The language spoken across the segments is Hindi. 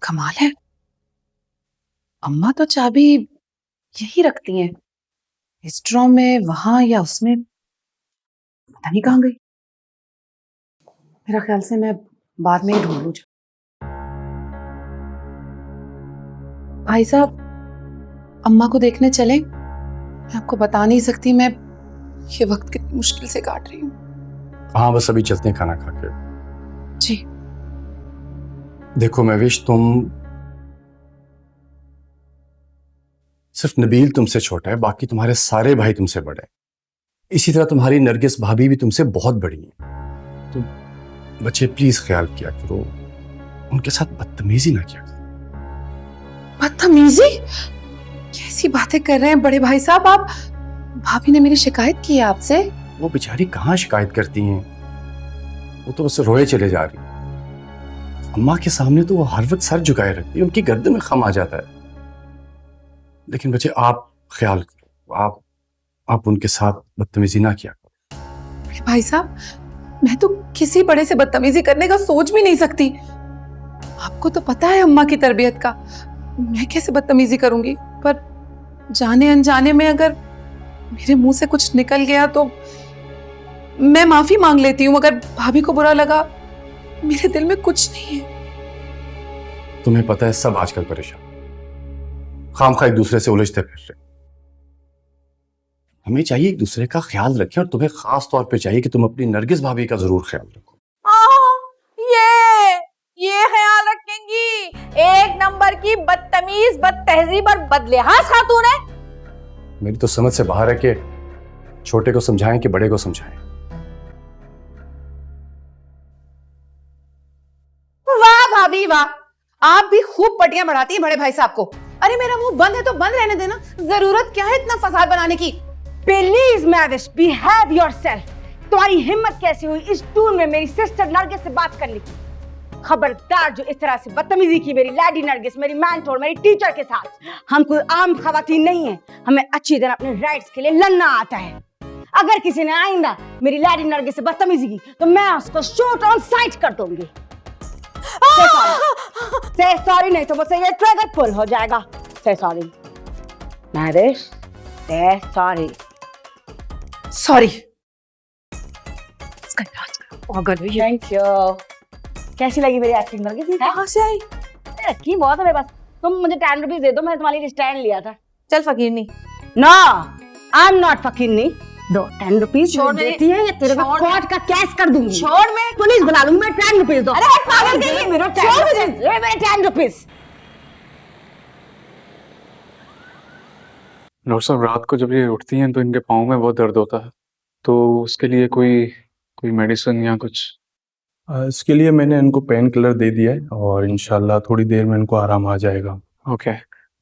कमाल है, अम्मा तो चाबी यही रखती हैं, इस ड्रॉ में, वहां या उसमें, पता नहीं कहाँ गई। मेरा ख्याल से मैं बाद में ही ढूंढ लूं। भाई साहब, अम्मा को देखने चलें? मैं आपको बता नहीं सकती मैं ये वक्त कितनी मुश्किल से काट रही हूँ। हाँ बस अभी चलते हैं खाना खा के। जी। देखो महविश, तुम सिर्फ नबील तुमसे छोटा है, बाकी तुम्हारे सारे भाई तुमसे बड़े हैं। इसी तरह तुम्हारी नरगिस भाभी भी तुमसे बहुत बड़ी है। तो बच्चे प्लीज ख्याल किया करो, उनके साथ बदतमीजी ना किया करो। बदतमीजी? कैसी बातें कर रहे हैं बड़े भाई साहब आप? भाभी ने मेरी शिकायत की है आपसे। वो बेचारी कहाँ शिकायत करती हैं, वो तो बस रोए चले जा रही है। अम्मा के सामने तो वो हर वक्त सर झुकाए रखती है, उनकी गर्दन में खम आ जाता है। लेकिन बच्चे आप ख्याल करो, आप उनके साथ बदतमीजी ना किया करो। भाई साहब, मैं तो किसी बड़े से बदतमीजी करने का सोच भी नहीं सकती। आपको तो पता है अम्मा की तरबियत का, मैं कैसे बदतमीजी करूंगी? पर जाने अनजाने में अगर मेरे मुंह से कुछ निकल गया तो मैं माफी मांग लेती हूँ। अगर भाभी को बुरा लगा, मेरे दिल में कुछ नहीं है। तुम्हें पता है सब आजकल परेशान, खामखा एक दूसरे से उलझते फिर रहे। हमें चाहिए एक दूसरे का ख्याल रखें, और तुम्हें खास तौर पे चाहिए कि तुम अपनी नरगिस भाभी का जरूर ख्याल रखो। ये ख्याल रखेंगी, एक नंबर की बदतमीज, बदतहजीब और बदलिहाज खातून है। मेरी तो समझ से बाहर है कि छोटे को समझाएं कि बड़े को समझाएं। वाह भाभी वाह, आप भी खूब पटियां बढ़ाती हैं बड़े भाई साहब को। अरे मेरा मुंह बंद है तो बंद रहने देना, जरूरत क्या है इतना फसाद बनाने की? Please Mahvish, behave yourself. तुम्हारी हिम्मत कैसी हुई इस टूर में मेरी सिस्टर नरगिस से बात करने की? खबरदार जो इस तरह से बदतमीजी की मेरी लैडी नरगिस, मेरी मेंटोर, मेरी टीचर के साथ। हम कोई आम खवातीन नहीं है, हमें अच्छी तरह अपने राइट्स के लिए लड़ना आता है। अगर किसी ने आइंदा मेरी लैडी नरगिस से बदतमीजी की तो मैं उसको शूट ऑन साइट कर दूंगी। से सॉरी नहीं तो मुझसे ये ट्रिगर पुल हो जाएगा। से सॉरी मैविश, से सॉरी। सॉरी। Thank you. कैसी लगी मेरी एक्टिंग नरगिस? कहाँ से आई? रखी बहुत है मेरे पास। तुम मुझे 10 रुपीज दे दो, मैंने तुम्हारे लिए स्टैंड लिया था। चल फकीरनी। नो, आई एम नॉट फकीरनी। दो 10 रुपीज देती है या तेरे को कोर्ट का केस कर दूंगी। छोड़, मैं पुलिस बुला लूंगी। मैं 10 रुपीज दो। अरे पागल कहीं, मेरे 10 रुपीज। डॉक्टर साहब, रात को जब ये उठती हैं तो इनके पाँव में बहुत दर्द होता है, तो उसके लिए कोई मेडिसिन या कुछ? इसके लिए मैंने इनको पेन किलर दे दिया है, और इंशाल्लाह थोड़ी देर में इनको आराम आ जाएगा। ओके।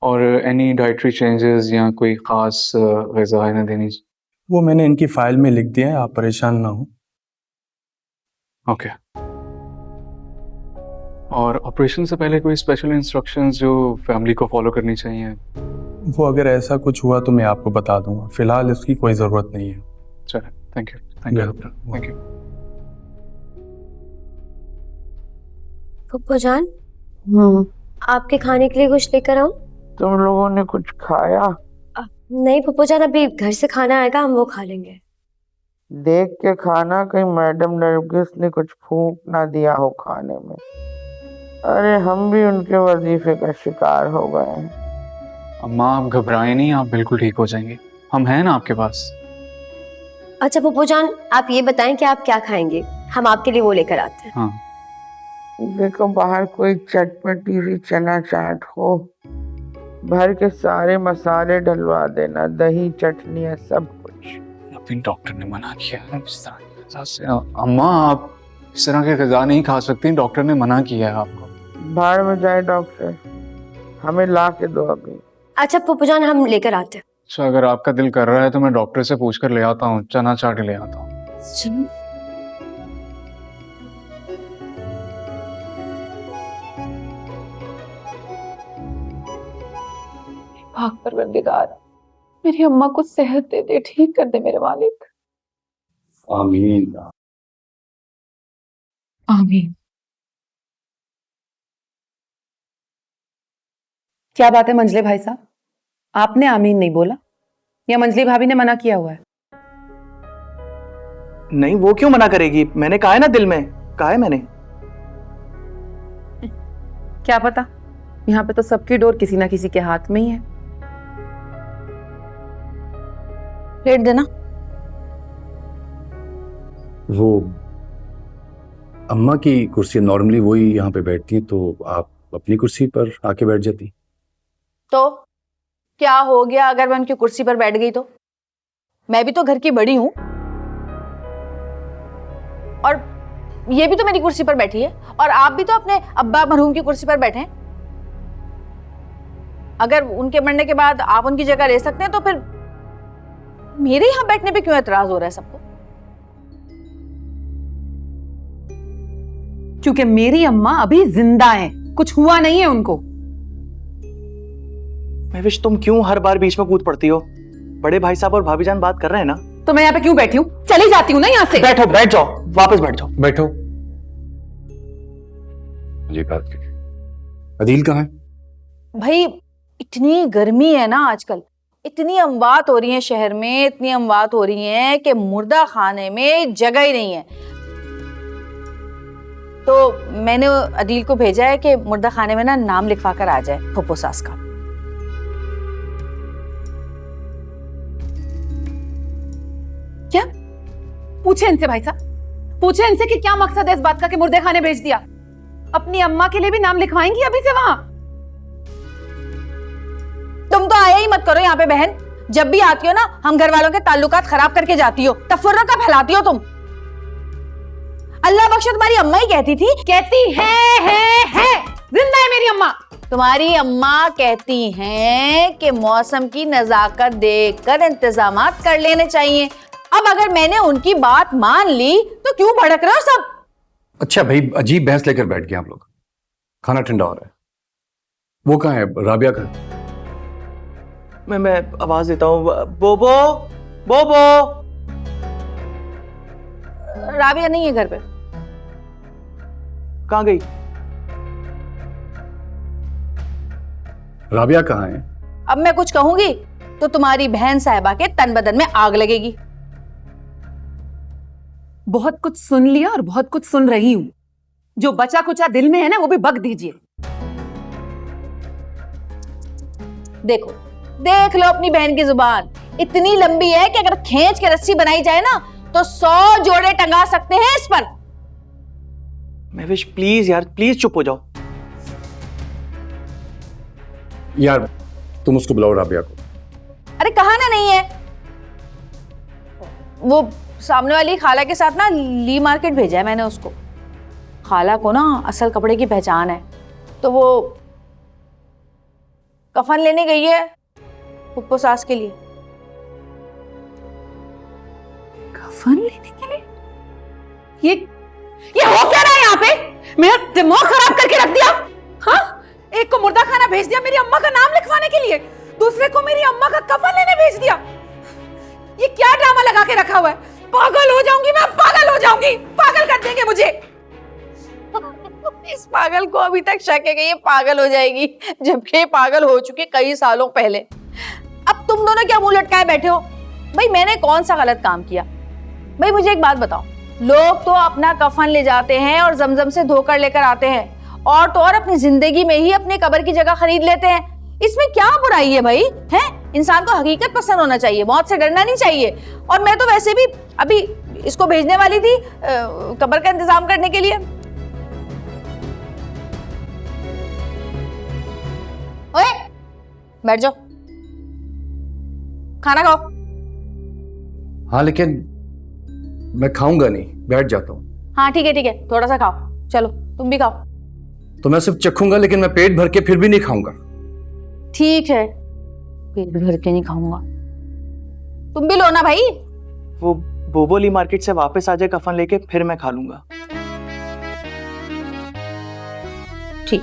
और एनी डाइटरी चेंजेस या कोई ख़ास ग़िज़ा इन्हें देनी? वो मैंने इनकी फाइल में लिख दिया है, आप परेशान ना हो। ओके। और ऑपरेशन से पहले कोई स्पेशल इंस्ट्रक्शंस जो फैमिली को फॉलो करनी चाहिए? वो अगर ऐसा कुछ हुआ तो मैं आपको बता दूंगा, फिलहाल इसकी कोई ज़रूरत नहीं है। चलो, thank you doctor, thank you. फुप्पो जान, आपके खाने के लिए कुछ लेकर आऊं? तुम लोगों ने कुछ खाया? नहीं फुप्पो जान, अभी घर से खाना आएगा, हम वो खा लेंगे। देख के खाना, कहीं मैडम नरगिस ने कुछ फूंक ना दिया हो खाने में। अरे हम भी उनके वजीफे का शिकार हो गए हैं। अम्मा आप घबराएं नहीं, आप बिल्कुल ठीक हो जाएंगे, हम हैं ना आपके पास। अच्छा फुप्पो जान, आप ये बताएं कि आप क्या खाएंगे, हम आपके लिए वो लेकर आते हैं। हाँ देखो बाहर कोई चटपटी सी चना चाट हो, भर के सारे मसाले डलवा देना, दही चटनी है सब कुछ। अभी डॉक्टर ने मना किया है इस तरह से। अम्मा आप इस तरह के ग़िज़ा नहीं खा सकती, डॉक्टर ने मना किया है आपको। भाड़ में जाए डॉक्टर, हमें ला के दो अभी। अच्छा फुप्पो जान, हम लेकर आते हैं। अच्छा, अगर आपका दिल कर रहा है तो मैं डॉक्टर से पूछकर ले आता हूँ, चना चाट ले आता हूँ। भाग परवरदिगार, मेरी अम्मा को सेहत दे दे, ठीक कर दे मेरे मालिक। आमीन। आमीन। क्या बात है मंजले भाई साहब, आपने आमीन नहीं बोला या मंजली भाभी ने मना किया हुआ है? नहीं, वो क्यों मना करेगी? मैंने कहा है ना, दिल में कहा है मैंने। क्या पता, यहाँ पे तो सबकी डोर किसी ना किसी के हाथ में ही है। प्लेट देना। वो अम्मा की कुर्सी नॉर्मली वही यहाँ पे बैठती हैं, तो आप अपनी कुर्सी पर आके बैठ जाती। तो क्या हो गया अगर मैं उनकी कुर्सी पर बैठ गई तो? मैं भी तो घर की बड़ी हूं, और ये भी तो मेरी कुर्सी पर बैठी है, और आप भी तो अपने अब्बा मरहूम की कुर्सी पर बैठे हैं। अगर उनके मरने के बाद आप उनकी जगह ले सकते हैं तो फिर मेरे यहां बैठने पे क्यों एतराज हो रहा है सबको? क्योंकि मेरी अम्मा अभी जिंदा है, कुछ हुआ नहीं है उनको। महविश, तुम क्यों हर बार बीच में कूद पड़ती हो? बड़े भाई साहब और भाभी जान बात कर रहे हैं ना। तो मैं यहाँ पे क्यों बैठी हूँ? चली जाती हूँ ना यहाँ से। बैठो, बैठ जाओ, वापस बैठ जाओ। बैठो। जी बात की। अदील कहाँ है? भाई इतनी गर्मी है ना आजकल, इतनी अमवात हो रही है शहर में, इतनी अमवात हो रही हैं कि मुर्दा खाने में जगह ही नहीं है। तो मैंने अदील को भेजा है कि मुर्दा खाने में ना नाम लिखवा कर आ जाए फुप्पो सास का। क्या? पूछे इनसे भाई साहब, पूछे इनसे कि क्या मकसद है इस बात का कि मुर्दे खाने भेज दिया। अपनी अम्मा के लिए भी नाम लिखवाएंगी अभी से वहां? तुम तो आया ही मत करो यहाँ पे बहन। जब भी आती हो ना, हम घर वालों के ताल्लुकात खराब करके जाती हो, तफर्रुका फैलाती हो तुम। अल्लाह बख्शे तुम्हारी अम्मा ही कहती थी, कहती है जिंदा है मेरी अम्मा। तुम्हारी अम्मा कहती हैं कि मौसम की नजाकत देखकर इंतजामात कर लेने चाहिए। अब अगर मैंने उनकी बात मान ली तो क्यों भड़क रहे हो सब? अच्छा भाई, अजीब बहस लेकर बैठ गए आप लोग। खाना ठंडा हो रहा है। वो कहाँ है? राबिया का? मैं आवाज देता हूँ। बोबो, बोबो। राबिया नहीं है घर पे। कहाँ गई? राबिया कहाँ है? अब मैं कुछ कहूंगी तो तुम्हारी बहन साहिबा के तन बदन में आग लगेगी। बहुत कुछ सुन लिया और बहुत कुछ सुन रही हूं। जो बचा कुचा दिल में है ना, वो भी बक दीजिए। देखो, देख लो अपनी बहन की जुबान इतनी लंबी है कि अगर खींच के रस्सी बनाई जाए ना तो 100 जोड़े टंगा सकते हैं इस पर। महविश प्लीज यार, प्लीज चुप हो जाओ। यार तुम उसको बुलाओ, राबिया को। अरे कहा ना नहीं है। वो सामने वाली खाला के साथ ना ली मार्केट भेजा है मैंने उसको। खाला को ना असल कपड़े की पहचान है, तो वो कफन लेने गई है फुप्पो सास के लिए। कफन लेने के लिए? ये हो क्या रहा है यहाँ पे? मेरा दिमाग खराब करके रख दिया। हाँ, एक को मुर्दा खाना भेज दिया मेरी अम्मा का नाम लिखवाने के लिए, दूसरे को मेरी अम्मा का कफन लेने भेज दिया। ये क्या ड्रामा लगा के रखा हुआ है? पागल हो जाऊंगी मैं, पागल हो जाऊंगी। पागल कर देंगे मुझे। इस पागल को अभी तक शक है कि ये पागल हो जाएगी, जबकि ये पागल हो चुकी कई सालों पहले। अब तुम दोनों क्या मुंह लटकाए बैठे हो? भाई मैंने कौन सा गलत काम किया? भाई मुझे एक बात बताओ, लोग तो अपना कफन ले जाते हैं और जमजम से धोकर लेकर आते हैं, और तो और अपनी जिंदगी में ही अपने कब्र की जगह खरीद लेते हैं। इसमें क्या बुराई है भाई? है, इंसान को हकीकत पसंद होना चाहिए, मौत से डरना नहीं चाहिए। और मैं तो वैसे भी अभी इसको भेजने वाली थी कब्र का इंतजाम करने के लिए। ओए, बैठ जाओ, खाना खाओ। हाँ लेकिन मैं खाऊंगा नहीं, बैठ जाता हूँ। हाँ ठीक है, थोड़ा सा खाओ। चलो तुम भी खाओ। तो मैं सिर्फ चखूंगा, लेकिन मैं पेट भर के फिर भी नहीं खाऊंगा। ठीक है, पेट भर के नहीं खाऊंगा। तुम भी लो ना भाई। वो बोबोली मार्केट से वापस आ जाए कफन लेके, फिर मैं खा लूंगा। ठीक।